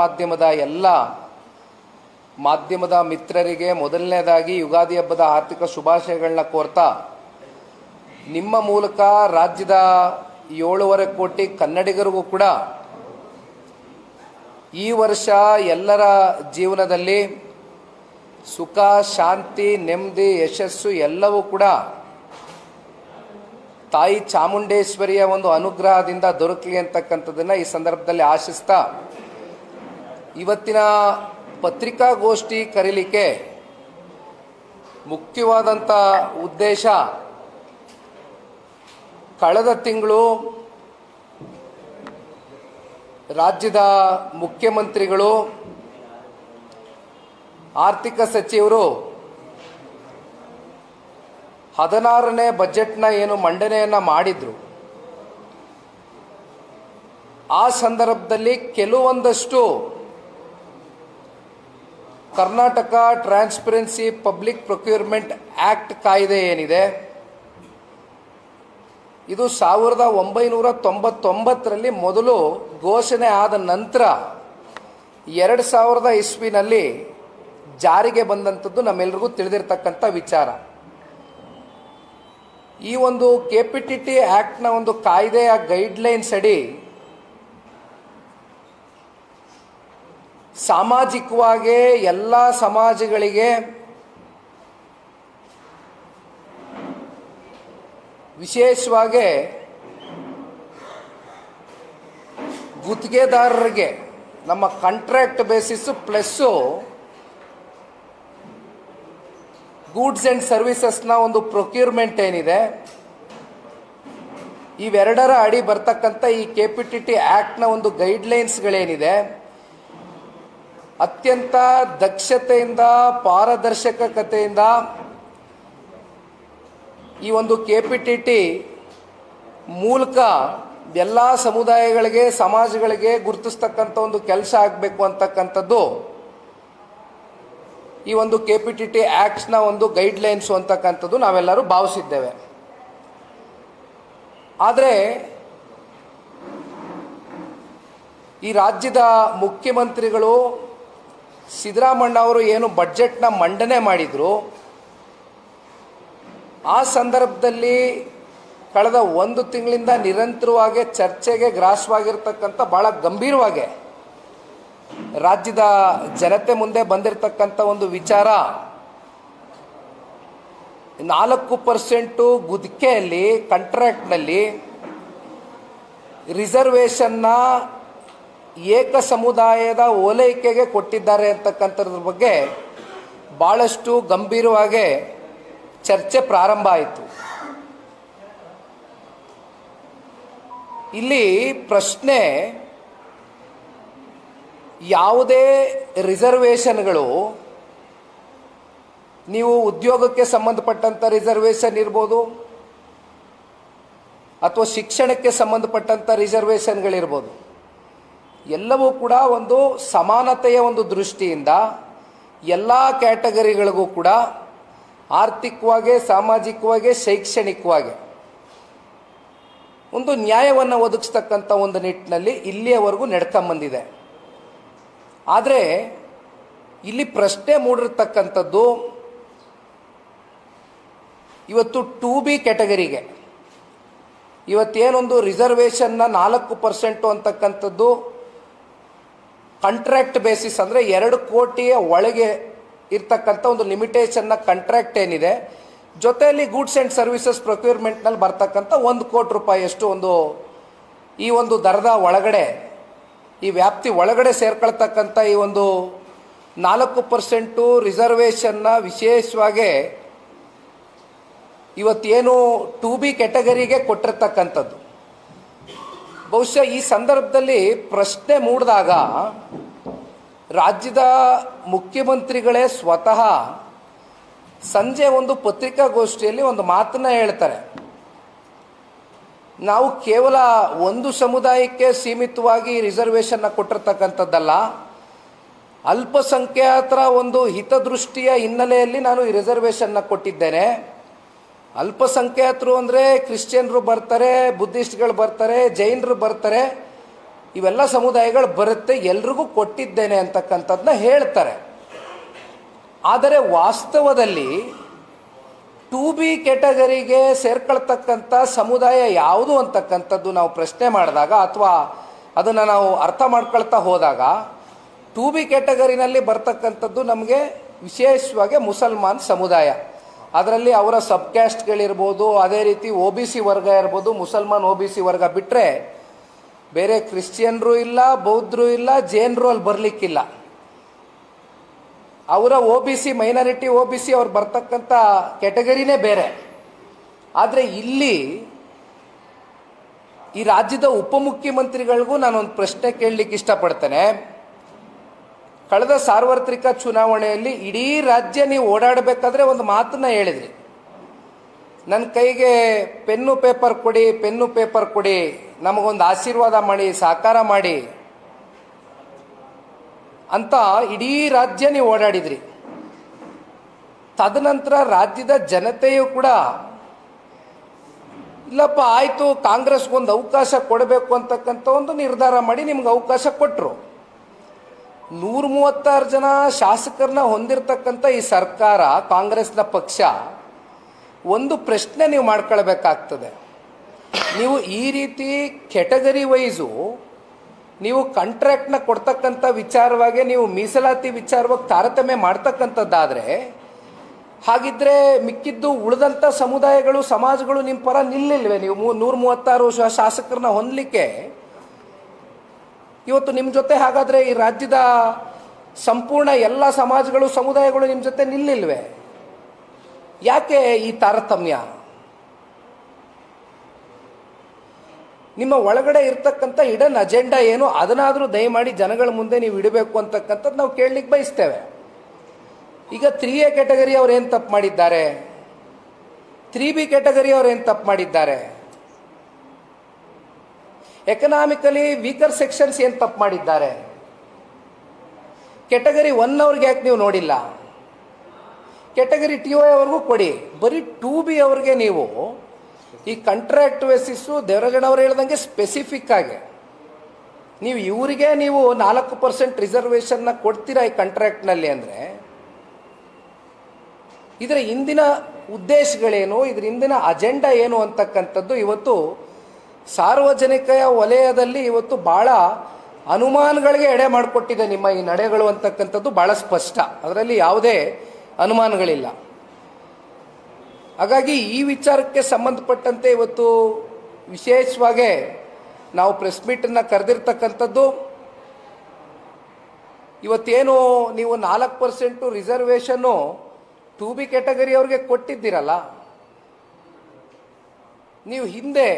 ಮಾಧ್ಯಮದ ಎಲ್ಲ ಮಾಧ್ಯಮದ ಮಿತ್ರರಿಗೆ ಮೊದಲನೇದಾಗಿ ಯುಗಾದಿ ಹಬ್ಬದ ಆರ್ಥಿಕ ಶುಭಾಶಯಗಳನ್ನ ಕೋರ್ತಾ, ನಿಮ್ಮ ಮೂಲಕ ರಾಜ್ಯದ 7.5 ಕೋಟಿ ಕನ್ನಡಿಗರಿಗೂ ಕೂಡ ಈ ವರ್ಷ ಎಲ್ಲರ ಜೀವನದಲ್ಲಿ ಸುಖ, ಶಾಂತಿ, ನೆಮ್ಮದಿ, ಯಶಸ್ಸು ಎಲ್ಲವೂ ಕೂಡ ತಾಯಿ ಚಾಮುಂಡೇಶ್ವರಿಯ ಒಂದು ಅನುಗ್ರಹದಿಂದ ದೊರಕಲಿ ಅಂತಕ್ಕಂಥದ್ದನ್ನು ಈ ಸಂದರ್ಭದಲ್ಲಿ ಆಶಿಸ್ತಾ, ಇವತ್ತಿನ ಪತ್ರಿಕಾಗೋಷ್ಠಿ ಕರೀಲಿಕ್ಕೆ ಮುಖ್ಯವಾದಂಥ ಉದ್ದೇಶ, ಕಳೆದ ತಿಂಗಳು ರಾಜ್ಯದ ಮುಖ್ಯಮಂತ್ರಿಗಳು, ಆರ್ಥಿಕ ಸಚಿವರು 16ನೇ ಬಜೆಟ್ನ ಏನು ಮಂಡನೆಯನ್ನು ಮಾಡಿದ್ರು, ಆ ಸಂದರ್ಭದಲ್ಲಿ ಕೆಲವೊಂದಷ್ಟು Karnataka transparency public procurement act ಕಾಯ್ದೆ ಏನಿದೆ, ಇದು 1999ರಲ್ಲಿ ಮೊದಲು ಘೋಷಣೆ ಆದ ನಂತರ 2000 ಇಸ್ವಿನಲ್ಲಿ ಜಾರಿಗೆ ಬಂದಂಥದ್ದು ನಮ್ಮೆಲ್ಲರಿಗೂ ತಿಳಿದಿರ್ತಕ್ಕಂಥ ವಿಚಾರ. ಈ ಒಂದು ಕೆಪಿಟಿಟಿ ಆಕ್ಟ್ನ ಒಂದು ಕಾಯ್ದೆಯ ಗೈಡ್ಲೈನ್ಸ್ ಅಡಿ ಸಾಮಾಜಿಕವಾಗಿ ಎಲ್ಲ ಸಮಾಜಗಳಿಗೆ ವಿಶೇಷವಾಗಿ ಗುತ್ತಿಗೆದಾರರಿಗೆ ನಮ್ಮ contract basis plus goods and ಸರ್ವಿಸಸ್ನ ಒಂದು ಪ್ರೊಕ್ಯೂರ್ಮೆಂಟ್ ಏನಿದೆ, ಇವೆರಡರ ಅಡಿ ಬರ್ತಕ್ಕಂಥ ಈ ಕೆಪಿಟಿಟಿ ಆಕ್ಟ್ನ ಒಂದು ಗೈಡ್ಲೈನ್ಸ್ಗಳೇನಿದೆ, ಅತ್ಯಂತ ದಕ್ಷತೆಯಿಂದ ಪಾರದರ್ಶಕತೆಯಿಂದ ಈ ಒಂದು ಕೆಪಿಟಿಟಿ ಮೂಲಕ ಎಲ್ಲ ಸಮುದಾಯಗಳಿಗೆ, ಸಮಾಜಗಳಿಗೆ ಗುರುತಿಸ್ತಕ್ಕಂಥ ಒಂದು ಕೆಲಸ ಆಗಬೇಕು ಅಂತಕ್ಕಂಥದ್ದು ಈ ಒಂದು ಕೆಪಿಟಿಟಿ ಆಕ್ಟ್ಸ್ನ ಒಂದು ಗೈಡ್ಲೈನ್ಸು ಅಂತಕ್ಕಂಥದ್ದು ನಾವೆಲ್ಲರೂ ಭಾವಿಸಿದ್ದೇವೆ. ಆದರೆ ಈ ರಾಜ್ಯದ ಮುಖ್ಯಮಂತ್ರಿಗಳು ಸಿದ್ದರಾಮಣ್ಣ ಅವರು ಏನು ಬಡ್ಜೆಟ್ನ ಮಂಡನೆ ಮಾಡಿದರು, ಆ ಸಂದರ್ಭದಲ್ಲಿ ಕಳೆದ 1 ತಿಂಗಳಿಂದ ನಿರಂತರವಾಗಿ ಚರ್ಚೆಗೆ ಗ್ರಾಸವಾಗಿರ್ತಕ್ಕಂಥ ಭಾಳ ಗಂಭೀರವಾಗಿ ರಾಜ್ಯದ ಜನತೆ ಮುಂದೆ ಬಂದಿರತಕ್ಕಂಥ ಒಂದು ವಿಚಾರ, 4% ಗುತ್ತಿಗೆಯಲ್ಲಿ ಕಾಂಟ್ರಾಕ್ಟ್ನಲ್ಲಿ ರಿಸರ್ವೇಷನ್ನ ಏಕ ಸಮುದಾಯದ ಓಲೈಕೆಗೆ ಕೊಟ್ಟಿದ್ದಾರೆ ಅಂತಕ್ಕಂಥದ್ರ ಬಗ್ಗೆ ಭಾಳಷ್ಟು ಗಂಭೀರವಾಗಿ ಚರ್ಚೆ ಪ್ರಾರಂಭ ಆಯಿತು. ಇಲ್ಲಿ ಪ್ರಶ್ನೆ, ಯಾವುದೇ ರಿಸರ್ವೇಷನ್ಗಳು, ನೀವು ಉದ್ಯೋಗಕ್ಕೆ ಸಂಬಂಧಪಟ್ಟಂಥ ರಿಸರ್ವೇಷನ್ ಇರ್ಬೋದು ಅಥವಾ ಶಿಕ್ಷಣಕ್ಕೆ ಸಂಬಂಧಪಟ್ಟಂಥ ರಿಸರ್ವೇಷನ್ಗಳಿರ್ಬೋದು, ಎಲ್ಲವೂ ಕೂಡ ಒಂದು ಸಮಾನತೆಯ ಒಂದು ದೃಷ್ಟಿಯಿಂದ ಎಲ್ಲ ಕ್ಯಾಟಗರಿಗಳಿಗೂ ಕೂಡ ಆರ್ಥಿಕವಾಗಿ, ಸಾಮಾಜಿಕವಾಗಿ, ಶೈಕ್ಷಣಿಕವಾಗಿ ಒಂದು ನ್ಯಾಯವನ್ನು ಒದಗಿಸ್ತಕ್ಕಂಥ ಒಂದು ನಿಟ್ಟಿನಲ್ಲಿ ಇಲ್ಲಿಯವರೆಗೂ ನಡ್ಕೊಂಬಂದಿದೆ. ಆದರೆ ಇಲ್ಲಿ ಪ್ರಶ್ನೆ ಮೂಡಿರ್ತಕ್ಕಂಥದ್ದು, ಇವತ್ತು 2B ಕ್ಯಾಟಗರಿಗೆ ಇವತ್ತೇನೊಂದು ರಿಸರ್ವೇಷನ್ನ 4% ಅಂತಕ್ಕಂಥದ್ದು ಕಾಂಟ್ರಾಕ್ಟ್ ಬೇಸಿಸ್, ಅಂದರೆ 2 ಕೋಟಿಯ ಒಳಗೆ ಇರ್ತಕ್ಕಂಥ ಒಂದು ಲಿಮಿಟೇಷನ್ನ ಕಾಂಟ್ರಾಕ್ಟ್ ಏನಿದೆ, ಜೊತೆಯಲ್ಲಿ ಗೂಡ್ಸ್ ಆ್ಯಂಡ್ ಸರ್ವಿಸಸ್ ಪ್ರೊಕ್ಯೂರ್ಮೆಂಟ್ನಲ್ಲಿ ಬರ್ತಕ್ಕಂಥ 1 ಕೋಟಿ ರೂಪಾಯಿಯಷ್ಟು ಒಂದು ಈ ಒಂದು ದರದ ಒಳಗಡೆ, ಈ ವ್ಯಾಪ್ತಿ ಒಳಗಡೆ ಸೇರ್ಕೊಳ್ತಕ್ಕಂಥ ಈ ಒಂದು 4% ರಿಸರ್ವೇಷನ್ನ ವಿಶೇಷವಾಗಿ ಇವತ್ತೇನು 2B ಕ್ಯಾಟಗರಿಗೆ ಕೊಟ್ಟಿರ್ತಕ್ಕಂಥದ್ದು. ಬಹುಶಃ ಈ ಸಂದರ್ಭದಲ್ಲಿ ಪ್ರಶ್ನೆ ಮೂಡಿದಾಗ ರಾಜ್ಯದ ಮುಖ್ಯಮಂತ್ರಿಗಳೇ ಸ್ವತಃ ಸಂಜೆ ಒಂದು ಪತ್ರಿಕಾಗೋಷ್ಠಿಯಲ್ಲಿ ಒಂದು ಮಾತನ್ನ ಹೇಳ್ತಾರೆ, ನಾವು ಕೇವಲ ಒಂದು ಸಮುದಾಯಕ್ಕೆ ಸೀಮಿತವಾಗಿ ರಿಸರ್ವೇಷನ್ನ ಕೊಟ್ಟಿರ್ತಕ್ಕಂಥದ್ದಲ್ಲ, ಅಲ್ಪಸಂಖ್ಯಾತರ ಒಂದು ಹಿತದೃಷ್ಟಿಯ ಹಿನ್ನೆಲೆಯಲ್ಲಿ ನಾನು ಈ ರಿಸರ್ವೇಷನ್ನ ಕೊಟ್ಟಿದ್ದೇನೆ. ಅಲ್ಪಸಂಖ್ಯಾತರು ಅಂದರೆ ಕ್ರಿಶ್ಚಿಯನ್ರು ಬರ್ತಾರೆ, ಬುದ್ಧಿಸ್ಟ್ಗಳು ಬರ್ತಾರೆ, ಜೈನರು ಬರ್ತಾರೆ, ಇವೆಲ್ಲ ಸಮುದಾಯಗಳು ಬರುತ್ತೆ, ಎಲ್ರಿಗೂ ಕೊಟ್ಟಿದ್ದೇನೆ ಅಂತಕ್ಕಂಥದ್ದನ್ನ ಹೇಳ್ತಾರೆ. ಆದರೆ ವಾಸ್ತವದಲ್ಲಿ 2B ಕ್ಯಾಟಗರಿಗೆ ಸೇರ್ಕೊಳ್ತಕ್ಕಂಥ ಸಮುದಾಯ ಯಾವುದು ಅಂತಕ್ಕಂಥದ್ದು ನಾವು ಪ್ರಶ್ನೆ ಮಾಡಿದಾಗ ಅಥವಾ ಅದನ್ನು ನಾವು ಅರ್ಥ ಮಾಡ್ಕೊಳ್ತಾ ಹೋದಾಗ 2B ಕ್ಯಾಟಗರಿನಲ್ಲಿ ಬರ್ತಕ್ಕಂಥದ್ದು ನಮಗೆ ವಿಶೇಷವಾಗಿ ಮುಸಲ್ಮಾನ್ ಸಮುದಾಯ. ಅದರಲ್ಲಿ ಅವರ ಸಬ್ ಕ್ಯಾಸ್ಟ್ಗಳಿರ್ಬೋದು, ಅದೇ ರೀತಿ OBC ವರ್ಗ ಇರ್ಬೋದು, ಮುಸಲ್ಮಾನ್ OBC ವರ್ಗ ಬಿಟ್ಟರೆ ಬೇರೆ ಕ್ರಿಶ್ಚಿಯನ್ರು ಇಲ್ಲ, ಬೌದ್ಧರು ಇಲ್ಲ, ಜೈನರು ಅಲ್ಲಿ ಬರಲಿಕ್ಕಿಲ್ಲ. ಅವರ OBC ಮೈನಾರಿಟಿ OBC ಅವ್ರು ಬರ್ತಕ್ಕಂಥ ಕ್ಯಾಟಗರಿನೇ ಬೇರೆ. ಆದರೆ ಇಲ್ಲಿ ಈ ರಾಜ್ಯದ ಉಪಮುಖ್ಯಮಂತ್ರಿಗಳಿಗೂ ನಾನೊಂದು ಪ್ರಶ್ನೆ ಕೇಳಲಿಕ್ಕೆ ಇಷ್ಟಪಡ್ತೇನೆ. ಕಳೆದ ಸಾರ್ವತ್ರಿಕ ಚುನಾವಣೆಯಲ್ಲಿ ಇಡೀ ರಾಜ್ಯ ನೀವು ಓಡಾಡಬೇಕಾದ್ರೆ ಒಂದು ಮಾತನ್ನ ಹೇಳಿದ್ರಿ, ನನ್ನ ಕೈಗೆ ಪೆನ್ನು ಪೇಪರ್ ಕೊಡಿ, ನಮಗೊಂದು ಆಶೀರ್ವಾದ ಮಾಡಿ, ಸಾಕಾರ ಮಾಡಿ ಅಂತ ಇಡೀ ರಾಜ್ಯ ನೀವು ಓಡಾಡಿದ್ರಿ. ತದನಂತರ ರಾಜ್ಯದ ಜನತೆಯು ಕೂಡ ಇಲ್ಲಪ್ಪ ಆಯಿತು, ಕಾಂಗ್ರೆಸ್ಗೊಂದು ಅವಕಾಶ ಕೊಡಬೇಕು ಅಂತಕ್ಕಂಥ ಒಂದು ನಿರ್ಧಾರ ಮಾಡಿ ನಿಮ್ಗೆ ಅವಕಾಶ ಕೊಟ್ಟರು. 136 ಜನ ಶಾಸಕರನ್ನ ಹೊಂದಿರತಕ್ಕಂಥ ಈ ಸರ್ಕಾರ, ಕಾಂಗ್ರೆಸ್ನ ಪಕ್ಷ, ಒಂದು ಪ್ರಶ್ನೆ ನೀವು ಮಾಡ್ಕೊಳ್ಬೇಕಾಗ್ತದೆ. ನೀವು ಈ ರೀತಿ ಕ್ಯಾಟಗರಿ ವೈಸು ನೀವು ಕಾಂಟ್ರಾಕ್ಟ್ನ ಕೊಡ್ತಕ್ಕಂಥ ವಿಚಾರವಾಗಿ ನೀವು ಮೀಸಲಾತಿ ವಿಚಾರವಾಗಿ ತಾರತಮ್ಯ ಮಾಡ್ತಕ್ಕಂಥದ್ದಾದರೆ, ಹಾಗಿದ್ರೆ ಮಿಕ್ಕಿದ್ದು ಉಳಿದಂಥ ಸಮುದಾಯಗಳು, ಸಮಾಜಗಳು ನಿಮ್ಮ ಪರ ನಿಲ್ಲಿಲ್ವೇ? ನೀವು 136 ಶಾಸಕರನ್ನ ಹೊಂದಲಿಕ್ಕೆ ಇವತ್ತು ನಿಮ್ಮ ಜೊತೆ ಹಾಗಾದರೆ ಈ ರಾಜ್ಯದ ಸಂಪೂರ್ಣ ಎಲ್ಲ ಸಮಾಜಗಳು, ಸಮುದಾಯಗಳು ನಿಮ್ಮ ಜೊತೆ ನಿಲ್ಲಿಲ್ವೇ? ಯಾಕೆ ಈ ತಾರತಮ್ಯ? ನಿಮ್ಮ ಒಳಗಡೆ ಇರ್ತಕ್ಕಂಥ ಇಡನ್ ಅಜೆಂಡಾ ಏನು, ಅದನ್ನಾದರೂ ದಯಮಾಡಿ ಜನಗಳ ಮುಂದೆ ನೀವು ಇಡಬೇಕು ಅಂತಕ್ಕಂಥದ್ದು ನಾವು ಕೇಳಲಿಕ್ಕೆ ಬಯಸ್ತೇವೆ. ಈಗ 3A ಕ್ಯಾಟಗರಿ ಅವ್ರು ಏನು ತಪ್ಪು ಮಾಡಿದ್ದಾರೆ? 3B ಕ್ಯಾಟಗರಿ ಅವ್ರು ಏನು ತಪ್ಪು ಮಾಡಿದ್ದಾರೆ? ಎಕನಾಮಿಕಲಿ ವೀಕರ್ ಸೆಕ್ಷನ್ಸ್ ಏನು ತಪ್ಪು ಮಾಡಿದ್ದಾರೆ? ಕ್ಯಾಟಗರಿ 1 ಅವ್ರಿಗೆ ಯಾಕೆ ನೀವು ನೋಡಿಲ್ಲ? ಕ್ಯಾಟಗರಿ TOI ಅವ್ರಿಗೂ ಕೊಡಿ. ಬರೀ 2B ಅವ್ರಿಗೆ ನೀವು ಈ ಕಾಂಟ್ರಾಕ್ಟ್ ಬೇಸಿಸ್ಸು ದೇವರಾಜಣ್ಣವ್ರು ಹೇಳ್ದಂಗೆ ಸ್ಪೆಸಿಫಿಕ್ ಆಗಿ ನೀವು ಇವರಿಗೆ ನೀವು 4% ರಿಸರ್ವೇಷನ್ನ ಕೊಡ್ತೀರಾ ಈ ಕಾಂಟ್ರಾಕ್ಟ್ನಲ್ಲಿ ಅಂದರೆ, ಇದರ ಹಿಂದಿನ ಉದ್ದೇಶಗಳೇನು, ಇದರ ಹಿಂದಿನ ಅಜೆಂಡಾ ಏನು ಅಂತಕ್ಕಂಥದ್ದು ಇವತ್ತು ಸಾರ್ವಜನಿಕ ವಲಯದಲ್ಲಿ ಇವತ್ತು ಭಾಳ ಅನುಮಾನಗಳಿಗೆ ಎಡೆ ಮಾಡಿಕೊಟ್ಟಿದೆ ನಿಮ್ಮ ಈ ನಡೆಗಳು ಅಂತಕ್ಕಂಥದ್ದು ಭಾಳ ಸ್ಪಷ್ಟ. ಅದರಲ್ಲಿ ಯಾವುದೇ ಅನುಮಾನಗಳಿಲ್ಲ. ಹಾಗಾಗಿ ಈ ವಿಚಾರಕ್ಕೆ ಸಂಬಂಧಪಟ್ಟಂತೆ ಇವತ್ತು ವಿಶೇಷವಾಗಿ ನಾವು ಪ್ರೆಸ್ ಮೀಟನ್ನು ಕರೆದಿರ್ತಕ್ಕಂಥದ್ದು, ಇವತ್ತೇನು ನೀವು 4% ರಿಸರ್ವೇಷನ್ನು 2B ಕ್ಯಾಟಗರಿ ಅವ್ರಿಗೆ ಕೊಟ್ಟಿದ್ದೀರಲ್ಲ, ನೀವು ಹಿಂದೆ